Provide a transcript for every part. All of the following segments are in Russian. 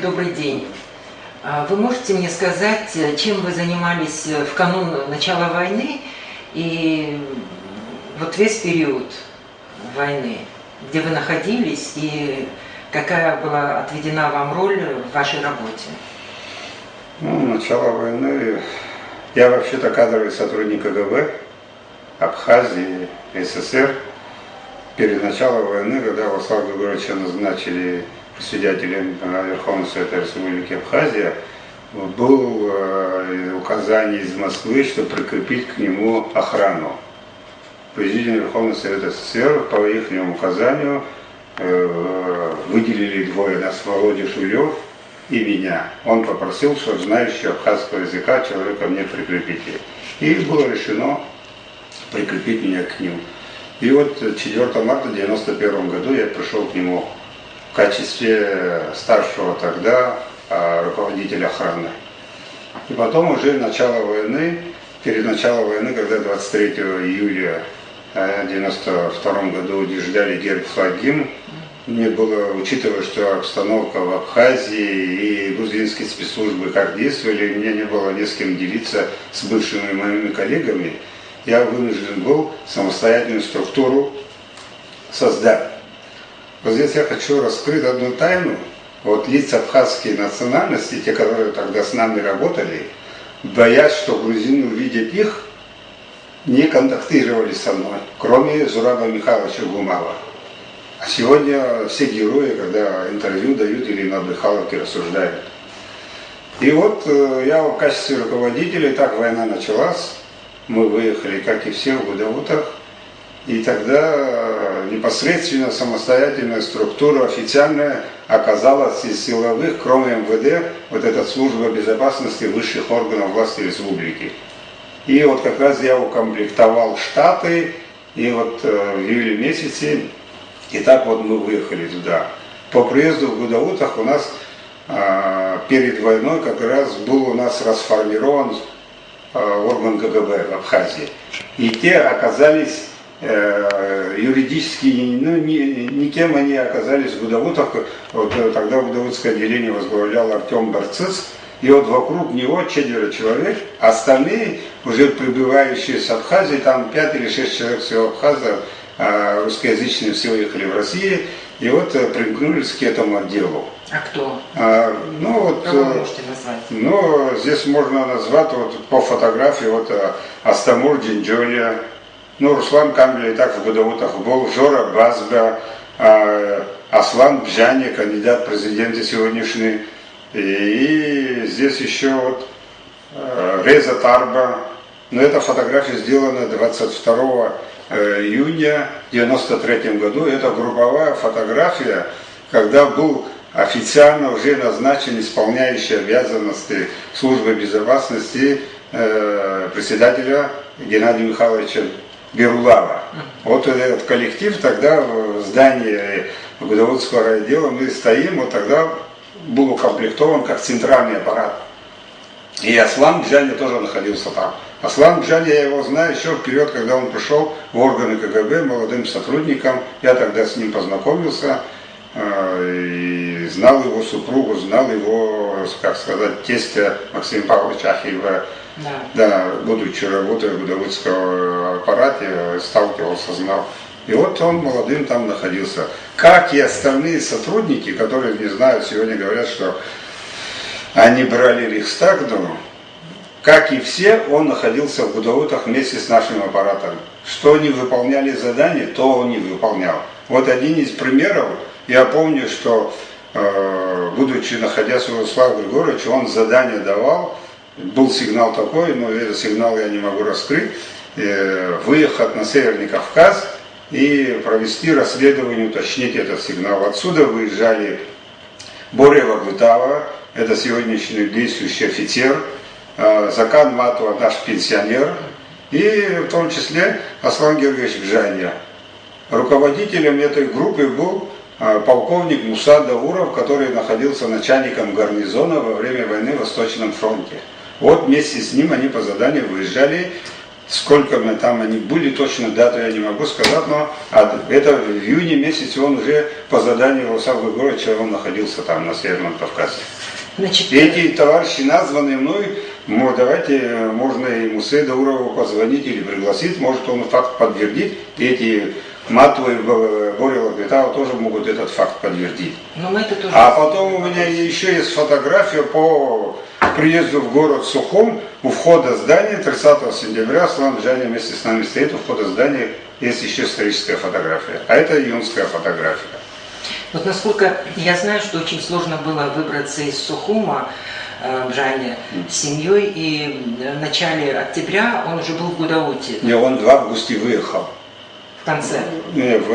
Добрый день. Вы можете мне сказать, чем вы занимались в канун начала войны и вот весь период войны, где вы находились и какая была отведена вам роль в вашей работе? Начало войны. Я вообще-то кадровый сотрудник КГБ Абхазии, СССР. Перед началом войны, когда Владислава Григорьевича назначили председателем Верховного Совета Республики Абхазия, было указание из Москвы, что прикрепить к нему охрану. Президент Верховного Совета СССР по их указанию выделили двое нас, Володя Шулев и меня. Он попросил, чтобы знающий абхазского языка человека мне прикрепить. И было решено прикрепить меня к нему. И вот 4 марта 1991 году я пришел к нему в качестве старшего тогда руководителя охраны. И потом уже начало войны, перед началом войны, когда 23 июля 1992 году утверждали герб, флаг, гимн, мне было, учитывая, что обстановка в Абхазии и грузинские спецслужбы как действовали, мне не было ни с кем делиться с бывшими моими коллегами, я вынужден был самостоятельную структуру создать. Вот здесь я хочу раскрыть одну тайну. Вот лица абхазские национальности, те, которые тогда с нами работали, боясь, что грузины, увидят их, не контактировали со мной, кроме Зураба Михайловича Гумава. А сегодня все герои, когда интервью дают или на Брехаловке рассуждают. И вот я в качестве руководителя, и так война началась, мы выехали, как и все, в Гудаутах, и тогда непосредственно самостоятельная структура официальная оказалась из силовых, кроме МВД, вот эта служба безопасности высших органов власти республики. И вот как раз я укомплектовал штаты, и вот в июле месяце, и так вот мы выехали туда. По приезду в Гудаутах у нас перед войной как раз был у нас расформирован орган КГБ в Абхазии. И те оказались юридически, никем они оказались в Гудаутах. Вот тогда Гудаутское отделение возглавлял Артем Барцис. И вот вокруг него 4 человек, остальные, уже прибывающие с Абхазии, там 5 или 6 человек всего абхазов, русскоязычные все уехали в Россию, и вот примкнулись к этому отделу. А кто? Кого вы можете назвать? Здесь можно назвать вот, по фотографии вот Астамур Джинджоля, Руслан Камбель и так в Гудаутах был, Жора Базба, Аслан Бжани, кандидат в президенты сегодняшний, и здесь еще вот Реза Тарба. Но эта фотография сделана 22 июня 1993 году. Это групповая фотография, когда был официально уже назначен исполняющий обязанности службы безопасности председателя Геннадия Михайловича Берулава. Вот этот коллектив тогда в здании Гудаутского райотдела мы стоим, вот тогда был укомплектован как центральный аппарат. И Аслан Бжани тоже находился там. Аслан Бжани, я его знаю еще вперед, когда он пришел в органы КГБ молодым сотрудником. Я тогда с ним познакомился, и знал его супругу, знал его, как сказать, тестя Максима Павловича Ахиева. Да, будучи работая в Гудаутском аппарате, сталкивался, знал. И вот он молодым там находился. Как и остальные сотрудники, которые не знают, сегодня говорят, что они брали Рейхстаг, как и все, он находился в Гудаутах вместе с нашим аппаратом. Что они выполняли задания, то он не выполнял. Вот один из примеров, я помню, что будучи находясь у Владислава Григорьевича, он задание давал, был сигнал такой, но этот сигнал я не могу раскрыть, выехать на Северный Кавказ и провести расследование, уточнить этот сигнал. Отсюда выезжали Боря Вагутава, это сегодняшний действующий офицер, Закан Матова, наш пенсионер, и в том числе Аслан Георгиевич Бжани. Руководителем этой группы был полковник Муса Дауров, который находился начальником гарнизона во время войны в Восточном фронте. Вот вместе с ним они по заданию выезжали Сколько мы там они были, точно дату я не могу сказать, но это в июне месяце он уже по заданию Лосавы Григорьевича, он находился там на Северном Кавказе. Значит, Эти товарищи, названные мной, давайте, можно и Мусе Даурову позвонить или пригласить, может он факт подтвердит, и эти Мату и Боря Лагвитау тоже могут этот факт подтвердить. но мы это тоже А потом у меня еще есть фотография по приезду в город Сухум, у входа здания 30 сентября Аслан Джани вместе с нами стоит, у входа здания есть еще историческая фотография, а это июньская фотография. Вот насколько я знаю, что очень сложно было выбраться из Сухума Джане с семьей, и в начале октября он уже был в Гудауте. Не, он в августе выехал. В конце.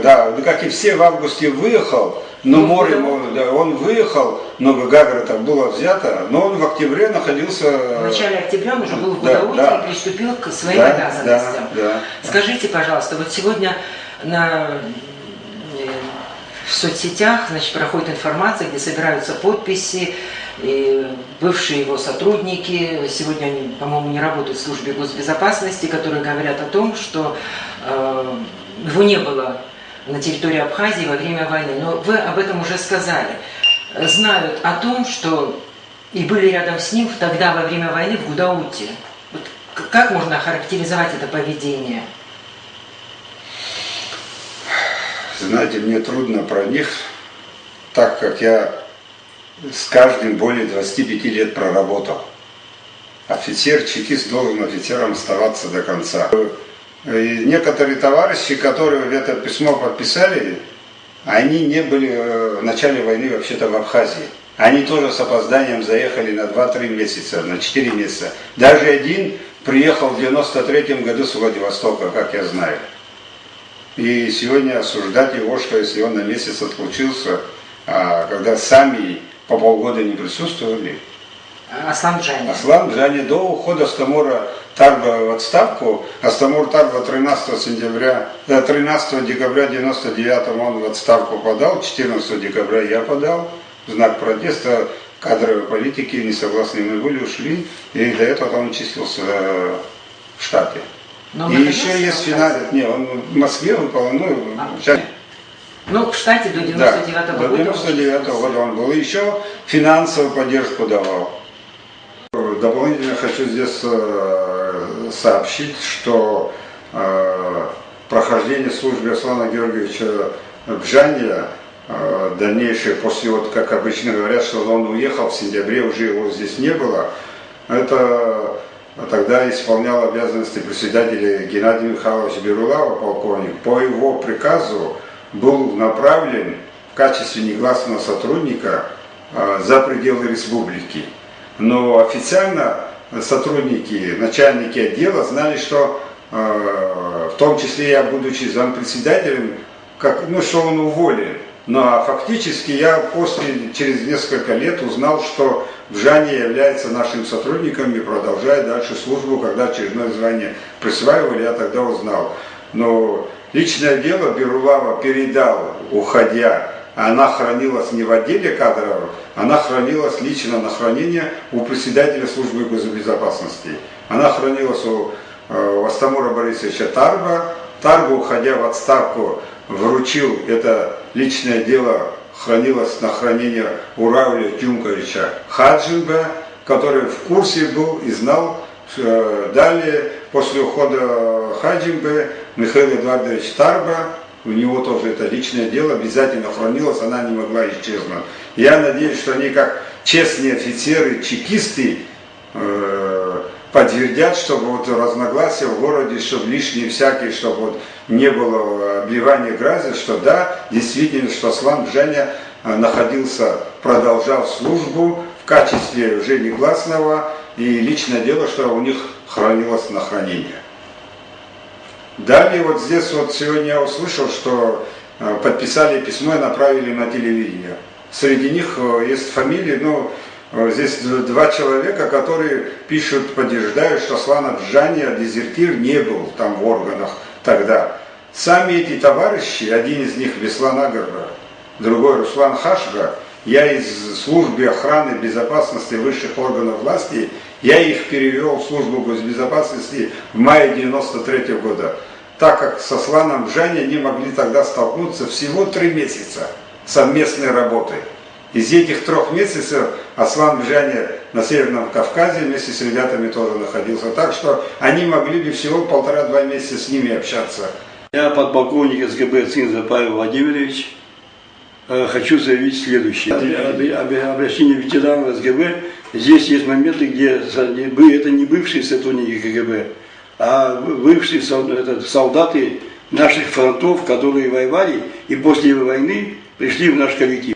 Да, как и все в августе выехал, но море, да, он выехал, но Гагра там было взято, но он в октябре находился... В начале октября он уже был в Гудауте, да, и приступил к своим обязанностям. Да. Скажите, пожалуйста, вот сегодня в соцсетях, значит, проходит информация, где собираются подписи, и бывшие его сотрудники, сегодня они, по-моему, не работают в службе госбезопасности, которые говорят о том, что его не было на территории Абхазии во время войны. Но вы об этом уже сказали. Знают о том, что и были рядом с ним тогда во время войны в Гудауте. Вот как можно охарактеризовать это поведение? Знаете, мне трудно про них, так как я с каждым более 25 лет проработал. Офицер, чекист должен офицером оставаться до конца. И некоторые товарищи, которые это письмо подписали, они не были в начале войны вообще-то в Абхазии. Они тоже с опозданием заехали на 2-3 месяца, на 4 месяца. Даже один приехал в 93-м году с Владивостока, как я знаю. И сегодня осуждать его, что если он на месяц отлучился, когда сами по полгода не присутствовали. Аслан Джани. Аслан Джани до ухода Астамура Тарба в отставку, Астамур Тарба 13 декабря 1999 он в отставку подал, 14 декабря я подал, в знак протеста кадровой политики, несогласные мы были, ушли, и до этого он числился в штате. Но и еще есть финал, не, он в Москве выполнил, в штате до 99-го года. До 99-го года он был, и еще финансовую поддержку давал. Дополнительно хочу здесь сообщить, что прохождение службы Аслана Георгиевича Бжания, дальнейшее, после, вот, как обычно говорят, что он уехал в сентябре, уже его здесь не было, это тогда исполнял обязанности председателя Геннадий Михайлович Берулава, полковник. По его приказу был направлен в качестве негласного сотрудника за пределы республики. Но официально сотрудники, начальники отдела знали, что в том числе я, будучи зампредседателем, что он уволен. Но фактически я через несколько лет узнал, что Бжания является нашим сотрудником и продолжает дальше службу, когда очередное звание присваивали, я тогда узнал. Но личное дело Берулава передал, уходя. Она хранилась не в отделе кадров, она хранилась лично на хранение у председателя службы госбезопасности. Она хранилась у Астамура Борисовича Тарба. Тарба, уходя в отставку, вручил это личное дело, хранилось на хранение у Равля Тюмковича Хаджинба, который в курсе был и знал. Далее, после ухода Хаджинбе, Михаил Эдуардович Тарба, у него тоже это личное дело обязательно хранилось, она не могла исчезнуть. Я надеюсь, что они как честные офицеры, чекисты, подтвердят, чтобы вот разногласия в городе, чтобы лишние всякие, чтобы вот не было обливания грязи, что да, действительно, что Аслан Бжаня находился, продолжал службу в качестве уже негласного, и личное дело, что у них хранилось на хранение. Далее вот здесь вот сегодня я услышал, что подписали письмо и направили на телевидение. Среди них есть фамилии, здесь 2 человека, которые пишут, подтверждают, что Аслан Бжания, дезертир, не был там в органах тогда. Сами эти товарищи, один из них Беслан Агарба, другой Руслан Хашга, я из службы охраны безопасности высших органов власти, я их перевел в службу госбезопасности в мае 93 года. Так как с Асланом Бжани они могли тогда столкнуться всего 3 месяца совместной работы. Из этих 3 месяцев Аслан Бжани на Северном Кавказе вместе с ребятами тоже находился. Так что они могли бы всего 1,5-2 месяца с ними общаться. Я подполковник СГБ Цинза Павел Владимирович. Хочу заявить следующее. Обращение ветеранов СГБ. Здесь есть моменты, где это не бывшие сотрудники КГБ, а бывшие солдаты наших фронтов, которые воевали и после войны пришли в наш коллектив.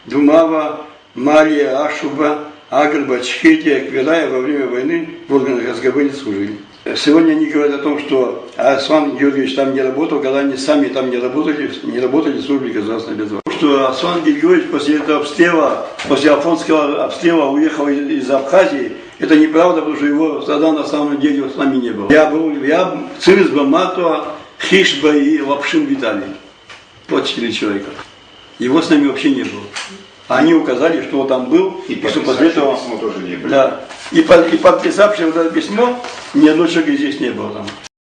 Думава, Мария, Ашуба, Агарба, Чхетия, Квирая во время войны в органах СГБ не служили. Сегодня они говорят о том, что Аслан Георгиевич там не работал, когда они сами там не работали в службе государственной безопасности. Что Аслан Георгиевич после этого обстрела, после Афонского обстрела уехал из Абхазии, это неправда, потому что его тогда на самом деле с нами не было. Я Цинзба Матуа, Хишба и Лапшин Виталий. Вот 4 человека. Его с нами вообще не было. Они указали, что он там был, И что после этого... письмо тоже не было. Да. И подписавший вот это письмо, ни одного человека здесь не было там.